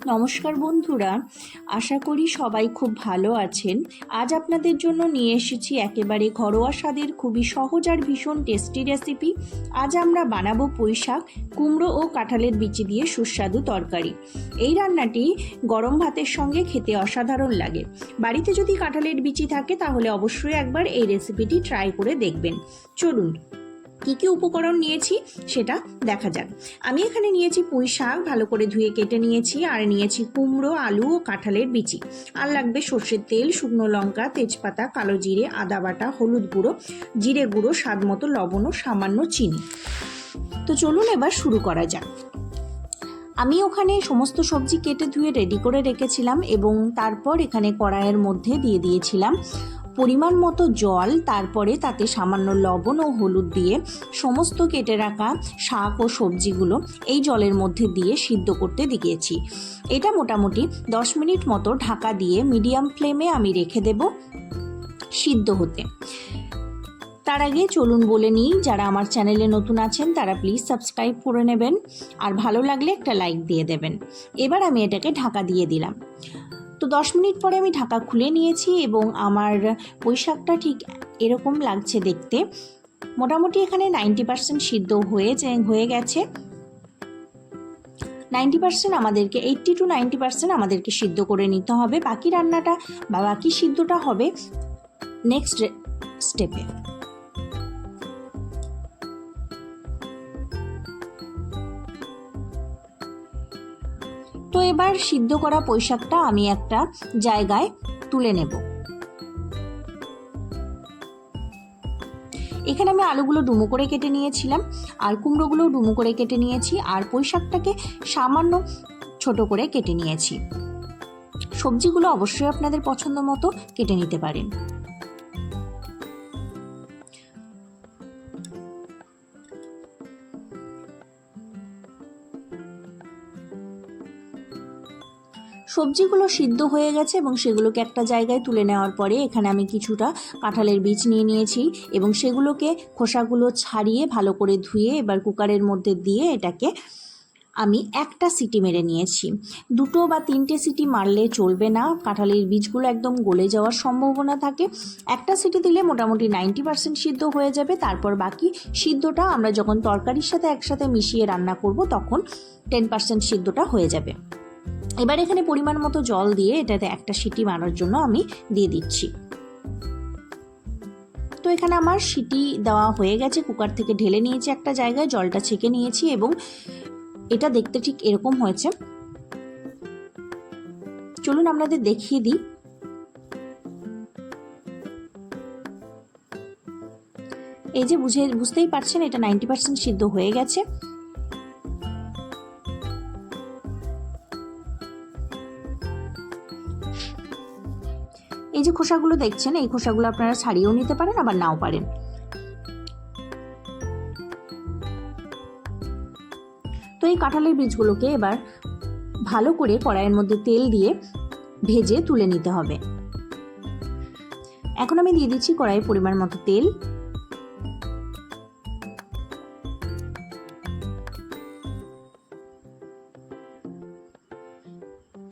নমস্কার বন্ধুরা, আশা করি সবাই খুব ভালো আছেন। আজ আপনাদের জন্য নিয়ে এসেছি একেবারে ঘরোয়া স্বাদের খুবই সহজ আর ভীষণ টেস্টি রেসিপি। আজ আমরা বানাবো পুঁইশাক, কুমড়ো ও কাঁঠালের বিচি দিয়ে সুস্বাদু তরকারি। এই রান্নাটি গরম ভাতের সঙ্গে খেতে অসাধারণ লাগে। বাড়িতে যদি কাঁঠালের বিচি থাকে তাহলে অবশ্যই একবার এই রেসিপিটি ট্রাই করে দেখবেন। চলুন কী কী উপকরণ নিয়েছি সেটা দেখা যাক। আমি এখানে নিয়েছি পুঁই শাক, ভালো করে ধুয়ে কেটে নিয়েছি, আর নিয়েছি কুমড়ো, আলু ও কাঁঠালের বিচি। আর লাগবে সর্ষের তেল, শুকনো লঙ্কা, তেজপাতা, কালো জিরে, আদা বাটা, হলুদ গুঁড়ো, জিরে গুঁড়ো, স্বাদ মতো লবণ ও সামান্য চিনি। তো চলুন এবার শুরু করা যাক। আমি ওখানে সমস্ত সবজি কেটে ধুয়ে রেডি করে রেখেছিলাম এবং তারপর এখানে কড়াইয়ের মধ্যে দিয়ে দিয়েছিলাম পরিমাণ মতো জল। তারপরে তাতে সামান্য লবণ ও হলুদ দিয়ে সমস্ত কেটে রাখা শাক ও সবজিগুলো এই জলের মধ্যে দিয়ে সিদ্ধ করতে দিয়েছি। এটা মোটামুটি 10 মিনিট মতো ঢাকা দিয়ে মিডিয়াম ফ্লেমে আমি রেখে দেব সিদ্ধ হতে। তার আগে চলুন বলে নিই, যারা আমার চ্যানেলে নতুন আছেন তারা প্লিজ সাবস্ক্রাইব করে নেবেন, আর ভালো লাগলে একটা লাইক দিয়ে দেবেন। এবার আমি এটাকে ঢাকা দিয়ে দিলাম। তো 10 মিনিট পরে আমি ঢাকা খুলে নিয়েছি এবং আমার পুঁইশাকটা ঠিক এরকম লাগছে দেখতে। মোটামুটি এখানে 90% সিদ্ধ হয়ে গেছে। 90% আমাদেরকে 80 to 90% আমাদেরকে সিদ্ধ করে নিতে হবে। বাকি রান্নাটা বা বাকি সিদ্ধটা হবে নেক্সট স্টেপে। তো এবার সিদ্ধ করা পুঁইশাকটা আমি একটা জায়গায় তুলে নেব। এখানে আমি আলুগুলো ডুমো করে কেটে নিয়েছিলাম, আর কুমড়োগুলো ডুমো করে কেটে নিয়েছি, আর পুঁইশাকটাকে সামান্য ছোট করে কেটে নিয়েছি। সবজিগুলো অবশ্যই আপনাদের পছন্দ মতো কেটে নিতে পারেন। সবজিগুলো সিদ্ধ হয়ে গেছে এবং সেগুলোকে একটা জায়গায় তুলে নেওয়ার পরে এখানে আমি কিছুটা কাঁঠালের বীজ নিয়ে নিয়েছি এবং সেগুলোকে খোসাগুলো ছাড়িয়ে ভালো করে ধুয়ে এবার কুকারের মধ্যে দিয়ে এটাকে আমি একটা সিটি মেরে নিয়েছি। 2 বা 3টে সিটি মারলে চলবে না, কাঁঠালের বীজগুলো একদম গলে যাওয়ার সম্ভাবনা থাকে। একটা সিটি দিলে মোটামুটি 90% সিদ্ধ হয়ে যাবে। তারপর বাকি সিদ্ধটা আমরা যখন তরকারির সাথে একসাথে মিশিয়ে রান্না করব তখন 10% সিদ্ধটা হয়ে যাবে। এবার এখানে পরিমাণ মতো জল দিয়ে এটাতে একটা সিটি মারার জন্য আমি দিয়ে দিচ্ছি। তো এখানে আমার সিটি দেওয়া হয়ে গেছে, কুকার থেকে ঢেলে নিয়েছি একটা জায়গায়, জলটা ছেঁকে নিয়েছি এবং এটা দেখতে ঠিক এরকম হয়েছে। চলুন আপনাদের দেখিয়ে দিই। এই যে বুঝতেই পারছেন এটা 90% সিদ্ধ হয়ে গেছে। এই যে খোসাগুলো দেখছেন, এই খোসাগুলো আপনারা ছাড়িয়েও নিতে পারেন, আবার নাও পারেন। তো এই কাঁঠালের বীজগুলোকে এবার ভালো করে কড়াইয়ের মধ্যে তেল দিয়ে ভেজে তুলে নিতে হবে। এখন আমি দিয়ে দিচ্ছি কড়াইয়ে পরিমাণ মতো তেল।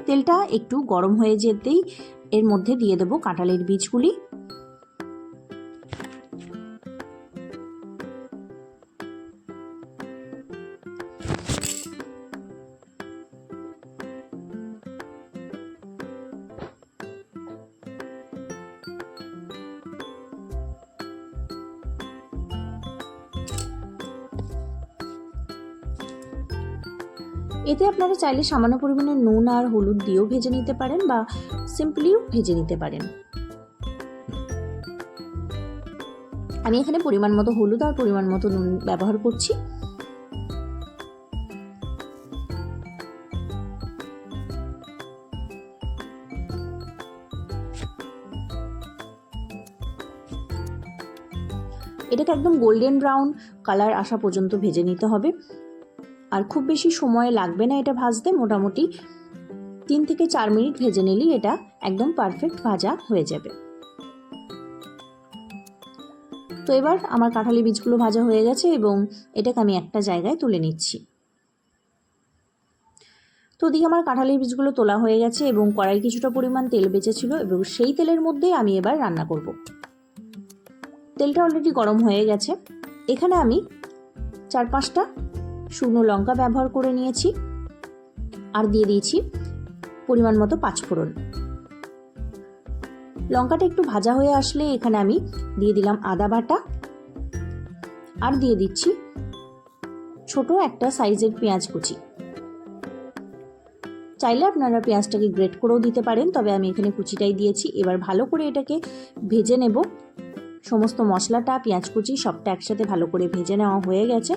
তেলটা একটু গরম হয়ে যেতেই এর মধ্যে দিয়ে দেবো কাঁঠালের বীজগুলি। এতে আপনারা চাইলে সামান্য পরিমাণে নুন আর হলুদ দিয়েও ভেজে নিতে পারেন বা সিম্পলিও ভেজে নিতে পারেন। আমি এখানে পরিমাণ মতো হলুদ আর পরিমাণ মতো নুন ব্যবহার করছি। এটাকে একদম গোল্ডেন ব্রাউন কালার আসা পর্যন্ত ভেজে নিতে হবে, আর খুব বেশি সময় লাগবে না এটা ভাজতে। মোটামুটি 3 থেকে 4 মিনিট ভেজে নিলেই এটা একদম পারফেক্ট ভাজা হয়ে যাবে। তো এবার আমার কাঁঠালি বীজগুলো ভাজা হয়ে গেছে এবং এটাকে আমি একটা জায়গায় তুলে নিচ্ছি। তো ওদিকে আমার কাঁঠালের বীজগুলো তোলা হয়ে গেছে এবং কড়াই কিছুটা পরিমাণ তেল বেঁচেছিল এবং সেই তেলের মধ্যেই আমি এবার রান্না করব। তেলটা অলরেডি গরম হয়ে গেছে। এখানে আমি 4-5টা শুকনো লঙ্কা ব্যবহার করে নিয়েছি আর দিয়ে দিয়েছি পরিমাণ মতো পাঁচফোড়ন। লঙ্কাটা একটু ভাজা হয়ে আসলে এখানে আমি দিয়ে দিলাম আদা বাটা আর দিয়ে দিচ্ছি ছোট একটা সাইজের পেঁয়াজ কুচি। চাইলে আপনারা পেঁয়াজটাকে গ্রেট করেও দিতে পারেন, তবে আমি এখানে কুচিটাই দিয়েছি। এবার ভালো করে এটাকে ভেজে নেব। সমস্ত মশলাটা, পেঁয়াজ কুচি সবটা একসাথে ভালো করে ভেজে নেওয়া হয়ে গেছে।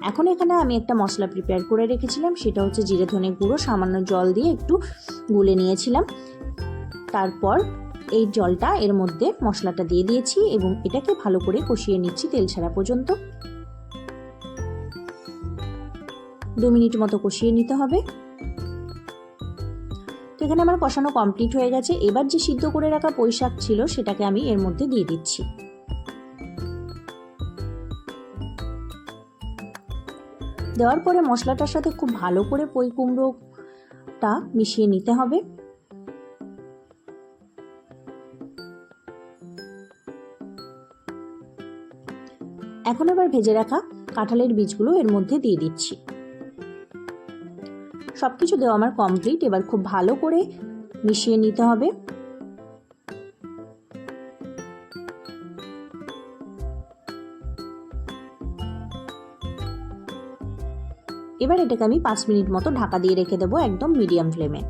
এখন এখানে আমি একটা মশলা প্রিপেয়ার করে রেখেছিলাম, সেটা হচ্ছে জিরে ধনে গুঁড়ো, সামান্য জল দিয়ে একটু গুলে নিয়েছিলাম। তারপর এই জলটা এর মধ্যে মশলাটা দিয়ে দিয়েছি এবং এটাকে ভালো করে কষিয়ে নিচ্ছি তেল ছাড়া পর্যন্ত। 2 মিনিট মতো কষিয়ে নিতে হবে। তো এখানে আমার কষানো কমপ্লিট হয়ে গেছে। এবার যে সিদ্ধ করে রাখা পুঁই শাক ছিল সেটাকে আমি এর মধ্যে দিয়ে দিচ্ছি। দেওয়ার পরে মশলাটার সাথে খুব ভালো করে পুঁই কুমড়োটা মিশিয়ে নিতে হবে। এখন এবার ভেজে রাখা কাঁঠালের বীজগুলো এর মধ্যে দিয়ে দিচ্ছি। সবকিছু দেওয়া আমার কমপ্লিট। এবার খুব ভালো করে মিশিয়ে নিতে হবে। এবার এটাকে আমি 5 মিনিট মতো ঢাকা দিয়ে রেখে দেবো একদম মিডিয়াম ফ্লেমে।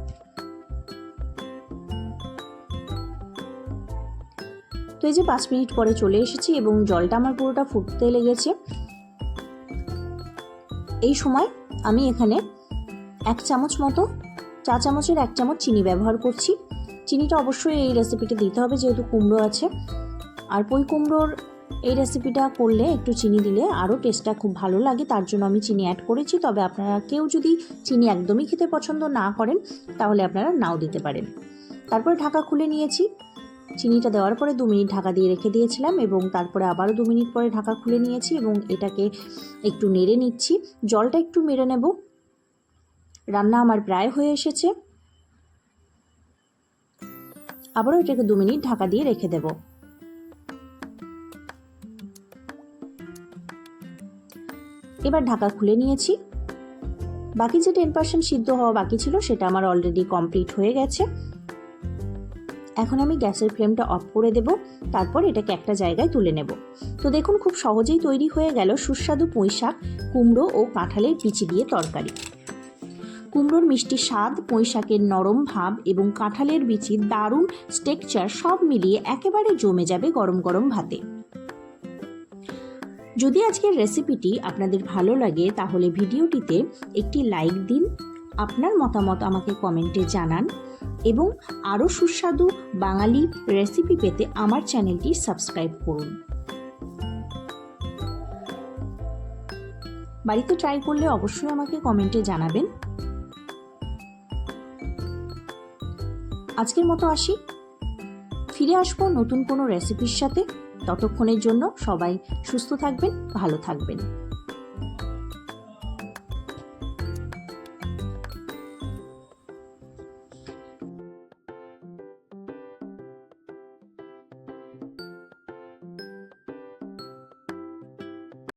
তো এই যে 5 মিনিট পরে চলে এসেছি এবং জলটা আমার পুরোটা ফুটতে লেগেছে। এই সময় আমি এখানে 1 চামচ মতো, চা চামচের 1 চামচ চিনি ব্যবহার করছি। চিনিটা অবশ্যই এই রেসিপিটা দিতে হবে যেহেতু কুমড়ো আছে। আর পুঁই কুমড়োর এই রেসিপিটা করলে একটু চিনি দিলে আরও টেস্টটা খুব ভালো লাগে, তার জন্য আমি চিনি অ্যাড করেছি। তবে আপনারা কেউ যদি চিনি একদমই খেতে পছন্দ না করেন তাহলে আপনারা নাও দিতে পারেন। তারপরে ঢাকা খুলে নিয়েছি। চিনিটা দেওয়ার পরে 2 মিনিট ঢাকা দিয়ে রেখে দিয়েছিলাম এবং তারপরে আবারও 2 মিনিট পরে ঢাকা খুলে নিয়েছি এবং এটাকে একটু নেড়ে নিচ্ছি। জলটা একটু মেরে নেব। রান্না আমার প্রায় হয়ে এসেছে। আবারও এটাকে 2 মিনিট ঢাকা দিয়ে রেখে দেব। এবার ঢাকা খুলে নিয়েছি। বাকি যে 10% সিদ্ধ হওয়া বাকি ছিল সেটা আমার অলরেডি কমপ্লিট হয়ে গেছে। এখন আমি গ্যাসের ফ্লেমটা অফ করে দেব। তারপর এটাকে একটা জায়গায় তুলে নেব। তো দেখুন খুব সহজেই তৈরি হয়ে গেল সুস্বাদু পুঁই শাক, কুমড়ো ও কাঁঠালের বিচি দিয়ে তরকারি। কুমড়োর মিষ্টি স্বাদ, পুঁই শাকের নরম ভাব এবং কাঁঠালের বিচির দারুণ টেক্সচার সব মিলিয়ে একেবারে জমে যাবে গরম গরম ভাতে। যদি আজকের রেসিপিটি আপনাদের ভালো লাগে তাহলে ভিডিওটিতে একটি লাইক দিন, আপনার মতামত আমাকে কমেন্টে জানান এবং আরও সুস্বাদু বাঙালি রেসিপি পেতে আমার চ্যানেলটি সাবস্ক্রাইব করুন। বাড়িতে ট্রাই করলে অবশ্যই আমাকে কমেন্টে জানাবেন। আজকের মতো আসি, ফিরে আসবো নতুন কোনো রেসিপির সাথে। ততক্ষণের জন্য সবাই সুস্থ থাকবেন, ভালো থাকবেন।